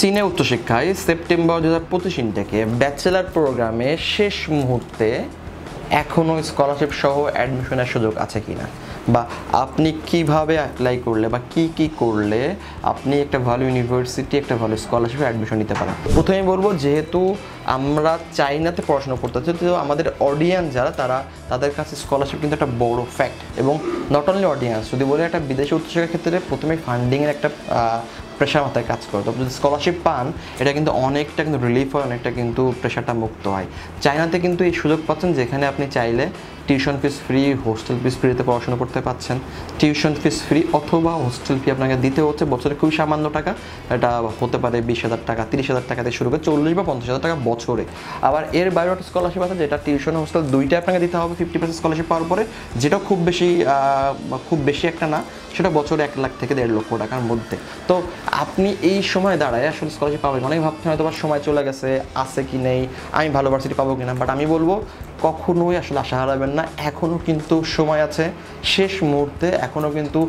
চীনে উচ্চশিক্ষায় September 2025 ইনটেকে bachelor প্রোগ্রামে শেষ মুহূর্তে এখনও স্কলারশিপ সহ অ্যাডমিশনের সুযোগ আছে কিনা, বা আপনি কিভাবে অ্যাপ্লাই করলে বা কি করলে আপনি একটা ভালো ইউনিভার্সিটি, একটা ভালো স্কলারশিপে অ্যাডমিশন নিতে পারেন। প্রথমেই বলবো, যেহেতু আমরা চাইনাতে পড়াশোনা করতে চাই, তো আমাদের অডিয়েন্স যারা তাদের কাছে স্কলারশিপ কিন্তু একটা বড় ফ্যাক্ট। এবং নট অনলি অডিয়েন্স, যদি বলে একটা বিদেশি উচ্চশিক্ষার ক্ষেত্রে প্রথমে ফান্ডিংয়ের একটা প্রেশার মাথায় কাজ করে। তবে যদি স্কলারশিপ পান, এটা কিন্তু অনেকটা কিন্তু রিলিফ হয়, অনেকটা কিন্তু প্রেশারটা মুক্ত হয়। চায়নাতে কিন্তু এই সুযোগ পাচ্ছেন যেখানে আপনি চাইলে tuition fees free, hostel fees ফ্রিতে পড়াশোনা করতে পাচ্ছেন। টিউশন ফিস ফ্রি অথবা হোস্টেল ফি আপনাকে দিতে হচ্ছে বছরে খুবই সামান্য টাকা। এটা হতে পারে 20,000 টাকা, 30,000 টাকা থেকে শুরু করে 40 বা 50,000 টাকা বছরে। আবার এর বাইরেও একটা স্কলারশিপ আছে, যেটা টিউশন হোস্টেল দুইটাই আপনাকে দিতে হবে 50% স্কলারশিপ পাওয়ার পরে, যেটা খুব বেশি একটা না, সেটা বছরে 1 লাখ থেকে 1.5 লক্ষ টাকার মধ্যে। তো আপনি এই সময় দাঁড়ায় আসলে স্কলারশিপ পাবেন, অনেক ভাবছেন হয়তো সময় চলে গেছে, আছে কি নেই, আমি ভালো ভার্সিটি পাবো কিনা। বাট আমি বলবো কখনোই আসলে আশা হারাবেন না, এখনও কিন্তু সময় আছে। শেষ মুহূর্তে এখনও কিন্তু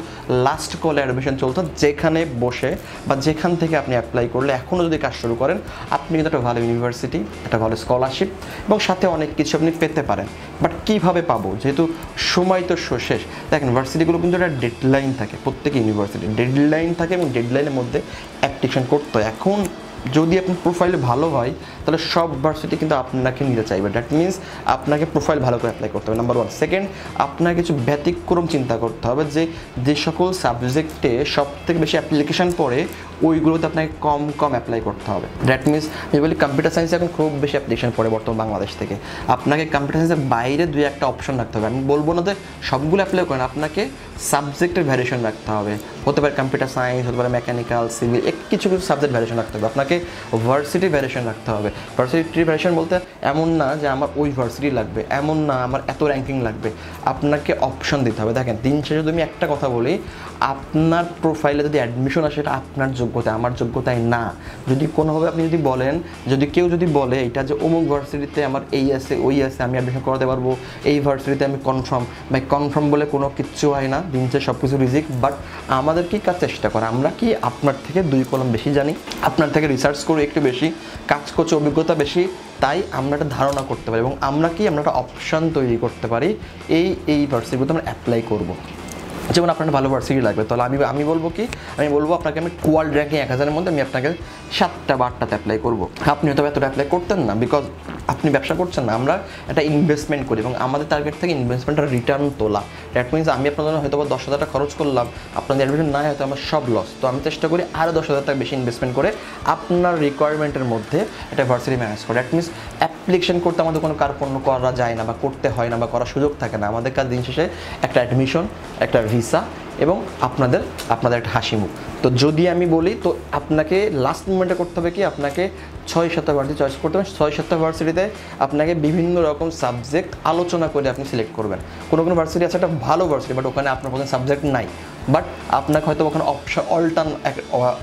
লাস্ট কলে অ্যাডমিশন চলছে, যেখানে বসে বা যেখান থেকে আপনি অ্যাপ্লাই করলে এখনও যদি কাজ শুরু করেন, আপনি কিন্তু একটা ভালো ইউনিভার্সিটি, একটা ভালো স্কলারশিপ এবং সাথে অনেক কিছু আপনি পেতে পারেন। বাট কীভাবে পাবো, যেহেতু সময় তো শেষ। দেখেন, ইউনিভার্সিটিগুলো কিন্তু একটা ডেডলাইন থাকে, প্রত্যেক ইউনিভার্সিটি ডেডলাইন থাকে এবং ডেডলাইনের মধ্যে অ্যাপ্লিকেশন করতে হয়। এখন যদি আপনার প্রোফাইল ভালো হয়, তাহলে সব ভার্সিটি কিন্তু আপনাকে নিতে চাইবে। দ্যাট মিনস আপনাকে প্রোফাইল ভালো করে অ্যাপ্লাই করতে হবে, নাম্বার 1। সেকেন্ড, আপনার কিছু ব্যতিক্রম চিন্তা করতে হবে, যে সকল সাবজেক্টে সবথেকে বেশি অ্যাপ্লিকেশান পড়ে ওইগুলোতে আপনাকে কম অ্যাপ্লাই করতে হবে। দ্যাট মিনস আমি বলি কম্পিউটার সায়েন্সে এখন খুব বেশি অ্যাপ্লিকেশান পড়ে বর্তমান বাংলাদেশ থেকে। আপনাকে কম্পিউটার সায়েন্সের বাইরে 2-1টা অপশন রাখতে হবে। আমি বলবো না যে সবগুলো অ্যাপ্লাই করেন, আপনাকে সাবজেক্টের ভ্যারিয়েশন রাখতে হবে। হতে পারে কম্পিউটার সায়েন্স, হতে পারে মেকানিক্যাল, সিভিল, কিছু সাবজেক্ট ভ্যারিয়েশন রাখতে হবে। আপনাকে ভার্সিটি ভ্যারিয়েশন রাখতে হবে। ভার্সিটি ভ্যারিয়েশন বলতে এমন না যে আমার ওই ভার্সিটি লাগবে, এমন না আমার এত র্যাঙ্কিং লাগবে, আপনাকে অপশন দিতে হবে। দেখেন, দিন শেষে যদি আমি একটা কথা বলি, আপনার প্রোফাইলে যদি অ্যাডমিশন আসে, এটা আপনার যোগ্যতা, আমার যোগ্যতায় না। যদি কোনোভাবে আপনি যদি বলেন, কেউ যদি বলে এটা যে অমুক ভার্সিটিতে আমার এই আছে ওই আছে, আমি অ্যাডমিশন করাতে পারবো, এই ভার্সিটিতে আমি কনফার্ম, কনফার্ম বলে কোনো কিচ্ছু হয় না, দিন শেষে সব কিছু রিজিক। বাট আমাদের কি কাজ চেষ্টা করা, আমরা কি আপনার থেকে 2 কলম বেশি জানি, আপনার থেকে রিসার্চ করে একটু বেশি কাজ করছে, অভিজ্ঞতা বেশি, তাই আমরা একটা ধারণা করতে পারি এবং আমরা একটা অপশান তৈরি করতে পারি, এই ভার্সিটিগুলোতে আমরা অ্যাপ্লাই করবো। যেমন আপনার ভালো ভার্সিটি লাগবে, তাহলে আমি বলবো আপনাকে আমি ওয়ার্ল্ড র্যাঙ্কিং 1000-এর মধ্যে আমি আপনাকে 7টা বা 8টাতে অ্যাপ্লাই করবো। আপনি হয়তো এতটা অ্যাপ্লাই করতেন না, বিকজ আপনি ব্যবসা করছেন না। আমরা একটা ইনভেস্টমেন্ট করি এবং আমাদের টার্গেট থেকে ইনভেস্টমেন্টের রিটার্ন তোলা। দ্যাট মিনস আমি আপনার জন্য হয়তো 10,000 টাকা খরচ করলাম, আপনাদের অ্যাডমিশন না হয়তো আমার সব লস। তো আমি চেষ্টা করি আরও 10,000 টাকা বেশি ইনভেস্টমেন্ট করে আপনার রিকোয়ারমেন্টের মধ্যে একটা ভার্সিটি ম্যানেজ করে। দ্যাট মিনস অ্যাপ্লিকেশন করতে আমাদের কোনো কার্পণ্য করা যায় না বা করতে হয় না বা করার সুযোগ থাকে না। আমাদের কাজ দিন শেষে একটা অ্যাডমিশন, একটা ভিসা এবং আপনাদের একটা হাসি মুখ। তো যদি আমি বলি, তো আপনাকে লাস্ট মুমেন্টে করতে হবে কি, আপনাকে 6-7টা ভার্সিটি চয়েস করতে হবে। 6-7টা ভার্সিটিতে আপনাকে বিভিন্ন রকম সাবজেক্ট আলোচনা করে আপনি সিলেক্ট করবেন। কোনো ভার্সিটি আছে একটা ভালো ভার্সিটি, বাট ওখানে আপনার কোনো সাবজেক্ট নাই, বাট আপনাকে হয়তো ওখানে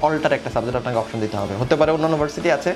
অল্টার একটা সাবজেক্ট আপনাকে অপশন দিতে হবে। হতে পারে অন্যান্য ভার্সিটি আছে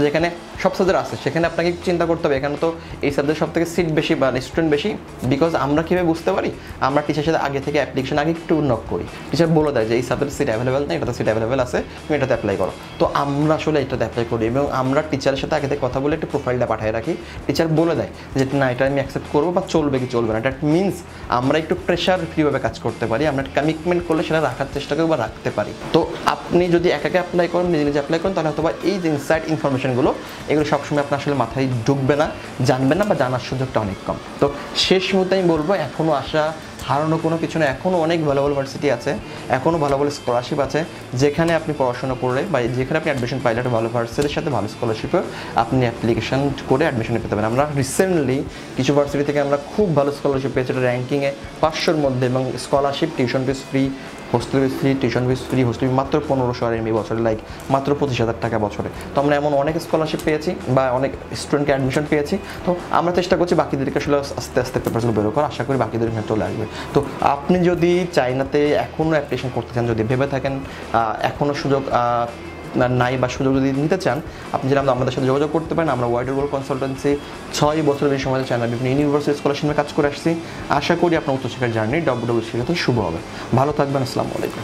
যেখানে সব সাবজেক্ট আছে, সেখানে আপনাকে চিন্তা করতে হবে এখানে তো এই সাবজেক্ট সব থেকে সিট বেশি বা স্টুডেন্ট বেশি। বিকজ আমরা কীভাবে বুঝতে পারি, আমরা টিচারের সাথে আগে থেকে অ্যাপ্লিকেশন আগে একটু নক করি, টিচার বলে দেয় যে এই সাবজেক্ট সিট অ্যাভেলেবেল নেই, এটাতে সিট অ্যাভেলেবেল আছে, তুমি এটাতে অ্যাপ্লাই করো। তো আমরা আসলে এটাতে অ্যাপ্লাই করি এবং আমরা টিচারের সাথে আগে থেকে কথা বলে একটা প্রোফাইলটা পাঠিয়ে রাখি। টিচার বলে দেয় যে না, এটা আমি অ্যাকসেপ্ট করবো বা চলবে কি চলবে না। দ্যাট মিনস আমরা একটু প্রেশার ফ্রিভাবে কাজ করতে পারি, আমরা কমিটমেন্ট করলে সেটা রাখার চেষ্টা করি বা রাখতে পারি। তো আপনি যদি একাকে অ্যাপ্লাই করেন, নিজে অ্যাপ্লাই করেন, তাহলে হয়তো এই যে ইনসাইড ইনফরমেশনগুলো, এগুলো সবসময় আপনার আসলে মাথায় ঢুকবে না, জানবেন না বা জানার সুযোগটা অনেক কম। তো শেষ মুহূর্তে আমি বলবো, এখনও আশা হারানো কোনো কিছু না। এখনও অনেক ভালো ভালো ভার্সিটি আছে, এখনও ভালো ভালো স্কলারশিপ আছে, যেখানে আপনি পড়াশোনা করলে বা যেখানে আপনি অ্যাডমিশন পাইলে একটা ভালো ভার্সিটির সাথে ভালো স্কলারশিপে আপনি অ্যাপ্লিকেশন করে অ্যাডমিশন পেতে পারেন। আমরা রিসেন্টলি কিছু ভার্সিটি থেকে আমরা খুব ভালো স্কলারশিপ পেয়েছি, এটা র্যাঙ্কিংয়ে 500-র মধ্যে, এবং scholarship, tuition fees free, hostel fees free, tuition fees free, hostel মাত্র 1500 এমবি বছরে, মাত্র 25,000 টাকা বছরে। তো আমরা এমন অনেক স্কলারশিপ পেয়েছি বা অনেক স্টুডেন্টকে অ্যাডমিশন পেয়েছি। তো আমরা চেষ্টা করছি বাকিদেরকে আসলে আস্তে আস্তে পেপারগুলো বেরো করা, আশা করি বাকিদের মেয়ে চলে আসবে। তো আপনি যদি চাইনাতে এখনও অ্যাপ্লিকেশন করতে চান, যদি ভেবে থাকেন এখনও সুযোগ নাই বা সুযোগ যদি নিতে চান, আপনি যেন আমাদের সাথে যোগাযোগ করতে পারেন। আমরা ওয়াইডার ওয়ার্ল্ড কনসালটেন্সি 6 বছরের বেশি সময় চায়না বিভিন্ন ইউনিভার্সিটি স্কলারশিপে কাজ করে আসছি। আশা করি আপনার উচ্চশিক্ষার জার্নি WWC শুভ হবে। ভালো থাকবেন। আসসালামু আলাইকুম।